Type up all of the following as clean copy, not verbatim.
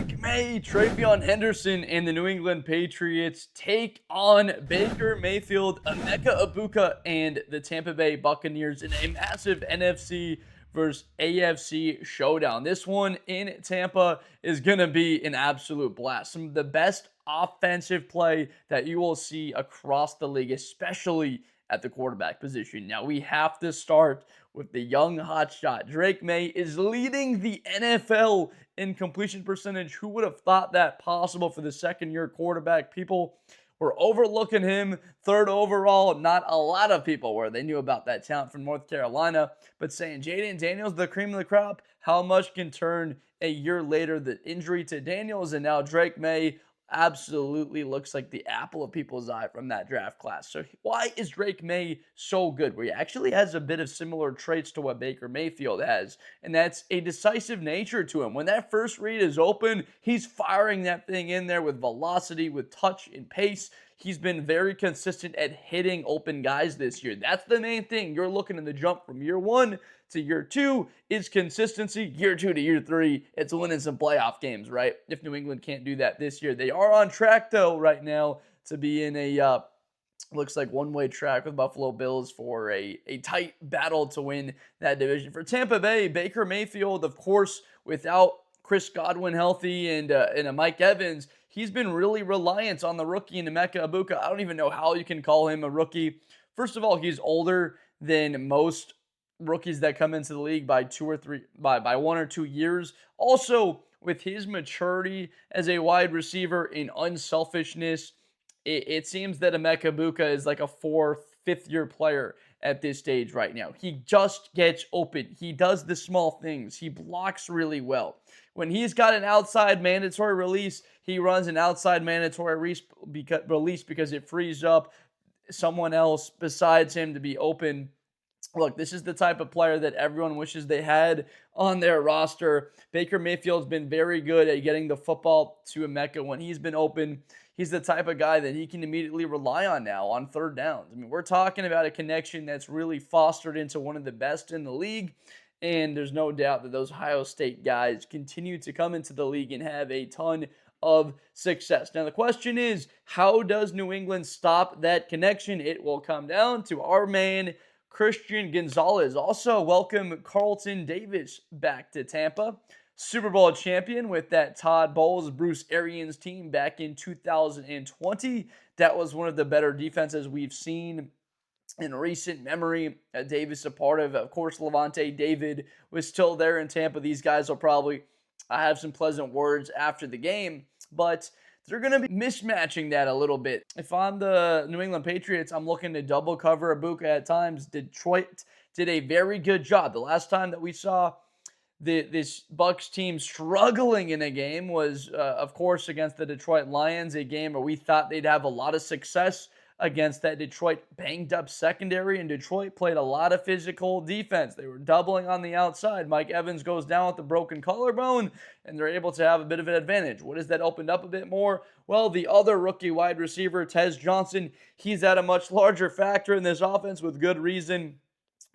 Drake May, Travion Henderson, and the New England Patriots take on Baker Mayfield, Emeka Egbuka, and the Tampa Bay Buccaneers in a massive NFC versus AFC showdown. This one in Tampa is going to be an absolute blast. Some of the best offensive play that you will see across the league, especially at the quarterback position. Now, we have to start with the young hotshot. Drake May is leading the NFL in completion percentage. Who would have thought that possible for the second-year quarterback? People were overlooking him third overall. Not a lot of people were. They knew about that talent from North Carolina, but saying Jaden Daniels, the cream of the crop, how much can turn a year later? The injury to Daniels, and now Drake May absolutely looks like the apple of people's eye from that draft class. So why is Drake May so good? Well, he actually has a bit of similar traits to what Baker Mayfield has, and that's a decisive nature to him. When that first read is open, he's firing that thing in there with velocity, with touch and pace. He's been very consistent at hitting open guys this year. That's the main thing. You're looking at the jump from year one to year two is consistency. Year two to year three, it's winning some playoff games, right? If New England can't do that this year. They are on track, though, right now to be in a looks like one-way track with Buffalo Bills for a tight battle to win that division. For Tampa Bay, Baker Mayfield, of course, without Chris Godwin healthy and a Mike Evans, he's been really reliant on the rookie in Emeka Egbuka. I don't even know how you can call him a rookie. First of all, he's older than most rookies that come into the league by 1 or 2 years. Also, with his maturity as a wide receiver in unselfishness, it seems that Emeka Egbuka is like a fifth year player at this stage right now. He just gets open. He does the small things. He blocks really well. When he's got an outside mandatory release, he runs an outside mandatory release because it frees up someone else besides him to be open. Look, this is the type of player that everyone wishes they had on their roster. Baker Mayfield's been very good at getting the football to Emeka when he's been open. He's the type of guy that he can immediately rely on now on third downs. I mean, we're talking about a connection that's really fostered into one of the best in the league, and there's no doubt that those Ohio State guys continue to come into the league and have a ton of success. Now, the question is, how does New England stop that connection? It will come down to our man, Christian Gonzalez. Also, welcome Carlton Davis back to Tampa. Super Bowl champion with that Todd Bowles, Bruce Arians team back in 2020. That was one of the better defenses we've seen in recent memory. Davis a part of course, Levante David was still there in Tampa. These guys will probably have some pleasant words after the game, but they're going to be mismatching that a little bit. If I'm the New England Patriots, I'm looking to double cover Egbuka at times. Detroit did a very good job. The last time that we saw this Bucs team struggling in a game was, of course, against the Detroit Lions, a game where we thought they'd have a lot of success against that Detroit banged-up secondary, and Detroit played a lot of physical defense. They were doubling on the outside. Mike Evans goes down with a broken collarbone, and they're able to have a bit of an advantage. What has that opened up a bit more? Well, the other rookie wide receiver, Tez Johnson, he's at a much larger factor in this offense with good reason.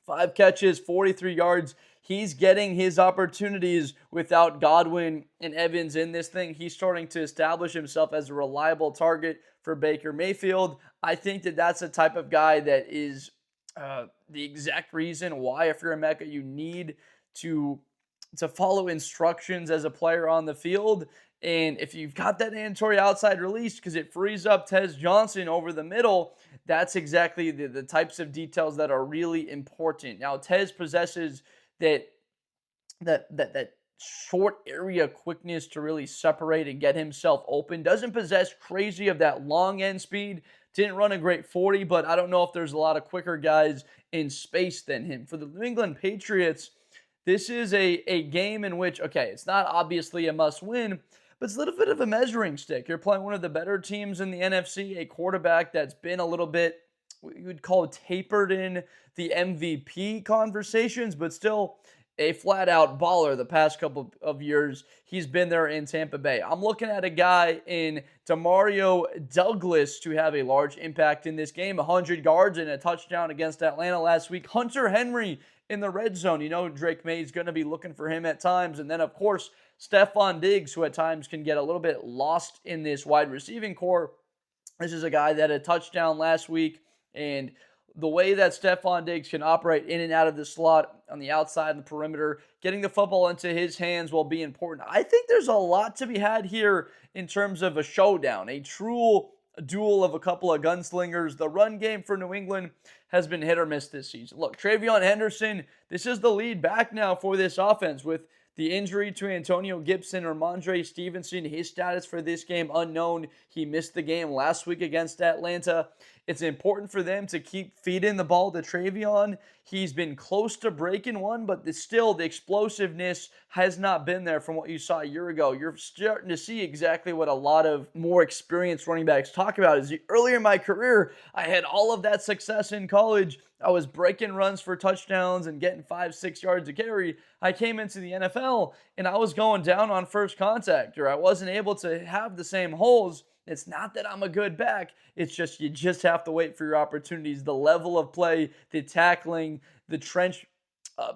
5 catches, 43 yards. He's getting his opportunities without Godwin and Evans in this thing. He's starting to establish himself as a reliable target for Baker Mayfield. I think that that's a type of guy that is the exact reason why, if you're Emeka, you need to follow instructions as a player on the field. And if you've got that mandatory outside release because it frees up Tez Johnson over the middle, that's exactly the types of details that are really important. Now, Tez possesses that short area quickness to really separate and get himself open. Doesn't possess crazy of that long end speed. Didn't run a great 40, but I don't know if there's a lot of quicker guys in space than him. For the New England Patriots, this is a game in which, okay, it's not obviously a must-win, but it's a little bit of a measuring stick. You're playing one of the better teams in the NFC, a quarterback that's been a little bit, what you would call tapered in the MVP conversations, but still a flat-out baller the past couple of years. He's been there in Tampa Bay. I'm looking at a guy in Demario Douglas to have a large impact in this game. 100 yards and a touchdown against Atlanta last week. Hunter Henry in the red zone. You know Drake May is going to be looking for him at times. And then, of course, Stephon Diggs, who at times can get a little bit lost in this wide receiving core. This is a guy that had a touchdown last week, and the way that Stephon Diggs can operate in and out of the slot on the outside and the perimeter, getting the football into his hands will be important. I think there's a lot to be had here in terms of a showdown, a true duel of a couple of gunslingers. The run game for New England has been hit or miss this season. Look, Travion Henderson, this is the lead back now for this offense with the injury to Antonio Gibson or Mondre Stevenson. His status for this game unknown. He missed the game last week against Atlanta. It's important for them to keep feeding the ball to Travion. He's been close to breaking one, but still the explosiveness has not been there from what you saw a year ago. You're starting to see exactly what a lot of more experienced running backs talk about. Earlier in my career, I had all of that success in college. I was breaking runs for touchdowns and getting 5-6 yards a carry. I came into the NFL and I was going down on first contact, or I wasn't able to have the same holes. It's not that I'm a good back. It's just you just have to wait for your opportunities. The level of play, the tackling, the trench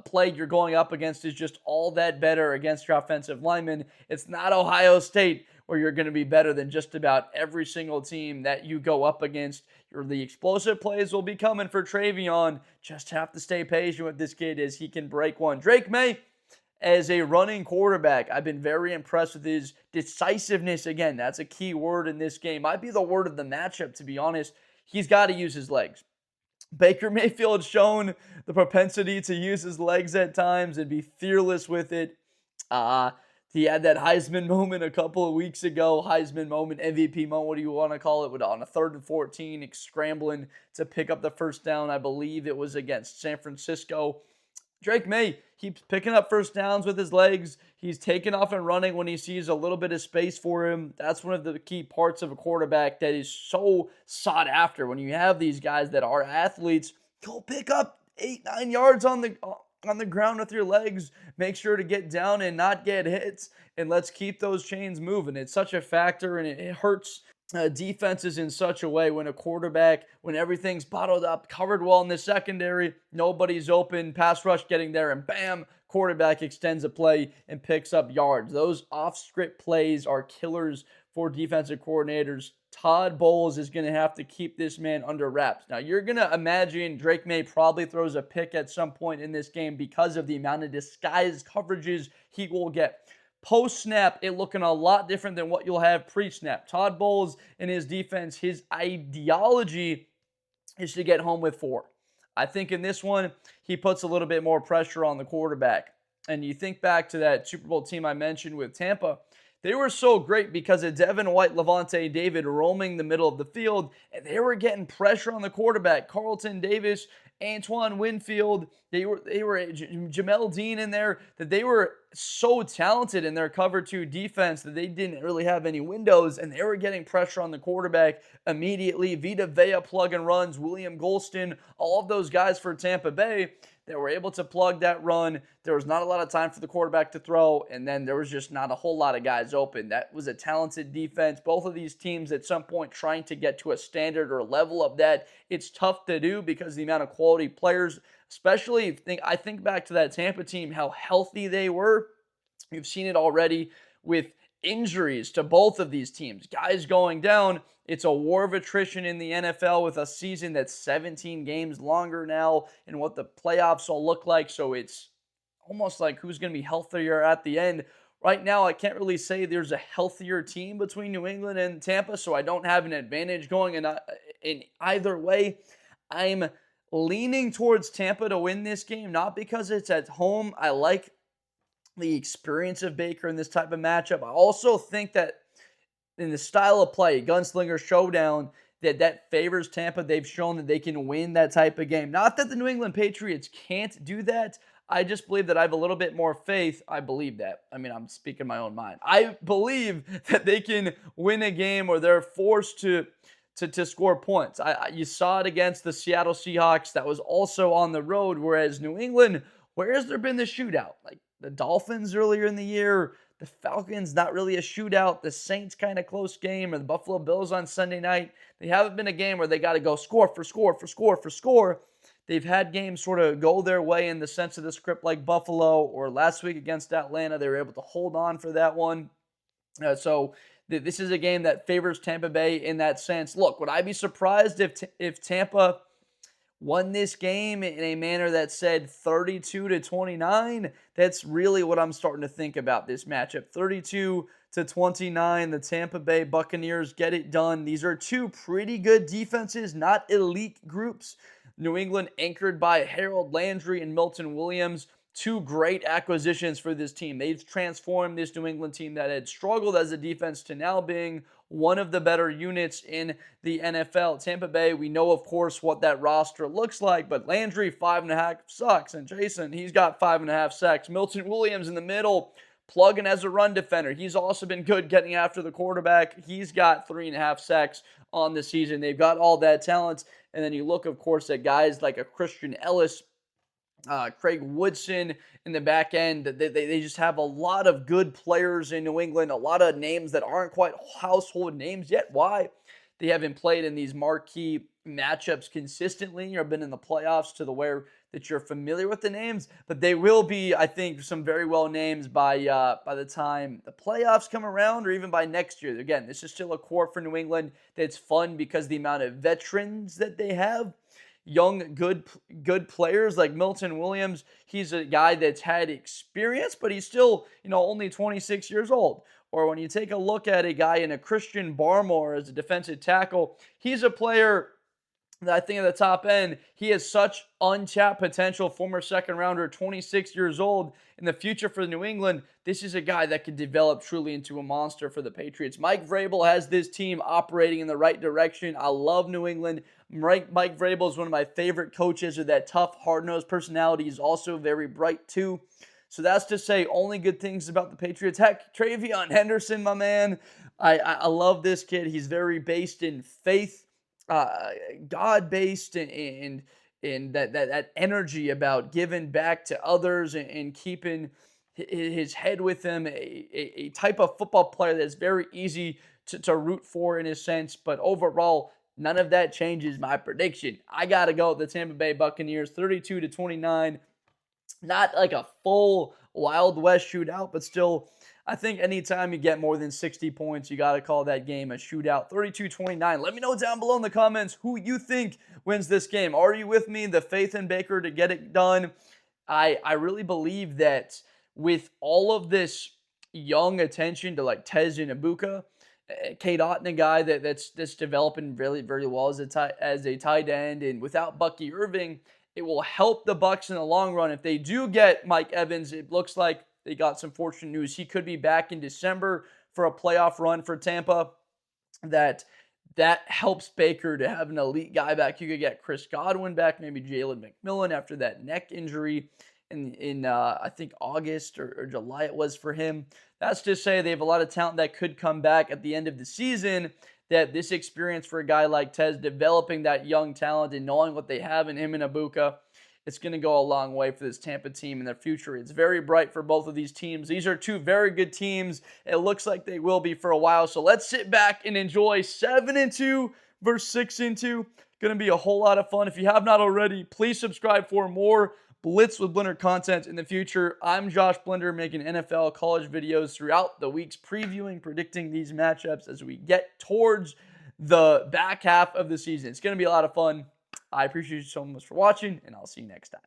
play you're going up against is just all that better against your offensive linemen. It's not Ohio State where you're going to be better than just about every single team that you go up against. The explosive plays will be coming for Travion. Just have to stay patient with this kid as he can break one. Drake Maye, as a running quarterback, I've been very impressed with his decisiveness. Again, that's a key word in this game. Might be the word of the matchup, to be honest. He's got to use his legs. Baker Mayfield's shown the propensity to use his legs at times and be fearless with it. He had that Heisman moment a couple of weeks ago. Heisman moment, MVP moment, what do you want to call it? On a 3rd and 14, scrambling to pick up the first down. I believe it was against San Francisco. Drake Maye keeps picking up first downs with his legs. He's taking off and running when he sees a little bit of space for him. That's one of the key parts of a quarterback that is so sought after. When you have these guys that are athletes, go pick up 8-9 yards on the ground with your legs. Make sure to get down and not get hits, and let's keep those chains moving. It's such a factor, and it hurts defenses in such a way when a quarterback, when everything's bottled up, covered well in the secondary, nobody's open, pass rush getting there, and bam, quarterback extends a play and picks up yards. Those off-script plays are killers for defensive coordinators. Todd Bowles is going to have to keep this man under wraps. Now, you're going to imagine Drake Maye probably throws a pick at some point in this game because of the amount of disguised coverages he will get. Post-snap, it looking a lot different than what you'll have pre-snap. Todd Bowles and his defense, his ideology is to get home with 4. I think in this one, he puts a little bit more pressure on the quarterback. And you think back to that Super Bowl team I mentioned with Tampa, they were so great because of Devin White, Levante David roaming the middle of the field, and they were getting pressure on the quarterback. Carlton Davis, Antoine Winfield, they were Jamel Dean in there, that they were so talented in their cover 2 defense that they didn't really have any windows, and they were getting pressure on the quarterback immediately. Vita Vea plug and runs, William Golston, all of those guys for Tampa Bay that were able to plug that run. There was not a lot of time for the quarterback to throw, and then there was just not a whole lot of guys open. That was a talented defense. Both of these teams at some point trying to get to a standard or level of that. It's tough to do because of the amount of quality players, especially I think back to that Tampa team, how healthy they were. You've seen it already with injuries to both of these teams. Guys going down. It's a war of attrition in the NFL with a season that's 17 games longer now and what the playoffs will look like. So it's almost like who's going to be healthier at the end. Right now, I can't really say there's a healthier team between New England and Tampa, so I don't have an advantage going in either way. I'm leaning towards Tampa to win this game, not because it's at home. I like the experience of Baker in this type of matchup. I also think that in the style of play, gunslinger showdown, that favors Tampa. They've shown that they can win that type of game. Not that the New England Patriots can't do that. I just believe that I have a little bit more faith. I believe that. I mean, I'm speaking my own mind. I believe that they can win a game or they're forced to score points. You saw it against the Seattle Seahawks. That was also on the road, whereas New England, where has there been the shootout? Like the Dolphins earlier in the year, the Falcons, not really a shootout. The Saints kind of close game, or the Buffalo Bills on Sunday night. They haven't been a game where they got to go score for score for score for score. they've had games sort of go their way in the sense of the script, like Buffalo, or last week against Atlanta. They were able to hold on for that one. So this is a game that favors Tampa Bay in that sense. Look, would I be surprised if Tampa won this game in a manner that said 32-29? That's really what I'm starting to think about this matchup. 32-29, the Tampa Bay Buccaneers get it done. These are two pretty good defenses, not elite groups. New England anchored by Harold Landry and Milton Williams. Two great acquisitions for this team. They've transformed this New England team that had struggled as a defense to now being one of the better units in the NFL. Tampa Bay, we know, of course, what that roster looks like, but Landry, 5.5 sacks, and Jason, he's got 5.5 sacks. Milton Williams in the middle, plugging as a run defender. He's also been good getting after the quarterback. He's got 3.5 sacks on the season. They've got all that talent. And then you look, of course, at guys like a Christian Ellis, Craig Woodson in the back end. They just have a lot of good players in New England, a lot of names that aren't quite household names yet. Why? They haven't played in these marquee matchups consistently or been in the playoffs to the where that you're familiar with the names, but they will be, I think, some very well names by the time the playoffs come around, or even by next year. Again, this is still a core for New England that's fun because of the amount of veterans that they have. Young, good players like Milton Williams. He's a guy that's had experience, but he's still, only 26 years old. Or when you take a look at a guy in a Christian Barmore as a defensive tackle, he's a player that I think at the top end, he has such untapped potential. Former second rounder, 26 years old. In the future for New England, this is a guy that could develop truly into a monster for the Patriots. Mike Vrabel has this team operating in the right direction. I love New England. Mike Vrabel is one of my favorite coaches with that tough, hard-nosed personality. He's also very bright too. So that's to say only good things about the Patriots. Heck, Travion Henderson, my man. I love this kid. He's very based in faith. God-based, and that energy about giving back to others and keeping his head with him, a type of football player that's very easy to root for in a sense. But overall, none of that changes my prediction. I got to go with the Tampa Bay Buccaneers, 32-29. Not like a full Wild West shootout, but still, I think anytime you get more than 60 points, you got to call that game a shootout. 32-29. Let me know down below in the comments who you think wins this game. Are you with me? The faith in Baker to get it done. I really believe that with all of this young attention to like Tez and Egbuka, Cade Otton, a guy that's developing really very well as a tight end, and without Bucky Irving, it will help the Bucs in the long run. If they do get Mike Evans, it looks like they got some fortunate news. He could be back in December for a playoff run for Tampa. That helps Baker to have an elite guy back. You could get Chris Godwin back, maybe Jalen McMillan after that neck injury in I think August or July it was for him. That's to say they have a lot of talent that could come back at the end of the season. That this experience for a guy like Tez, developing that young talent and knowing what they have in him and Egbuka, it's going to go a long way for this Tampa team in their future. It's very bright for both of these teams. These are two very good teams. It looks like they will be for a while. So let's sit back and enjoy 7-2 versus 6-2. Going to be a whole lot of fun. If you have not already, please subscribe for more Blitz with Blender content in the future. I'm Josh Blender, making NFL college videos throughout the weeks, previewing, predicting these matchups as we get towards the back half of the season. It's going to be a lot of fun. I appreciate you so much for watching, and I'll see you next time.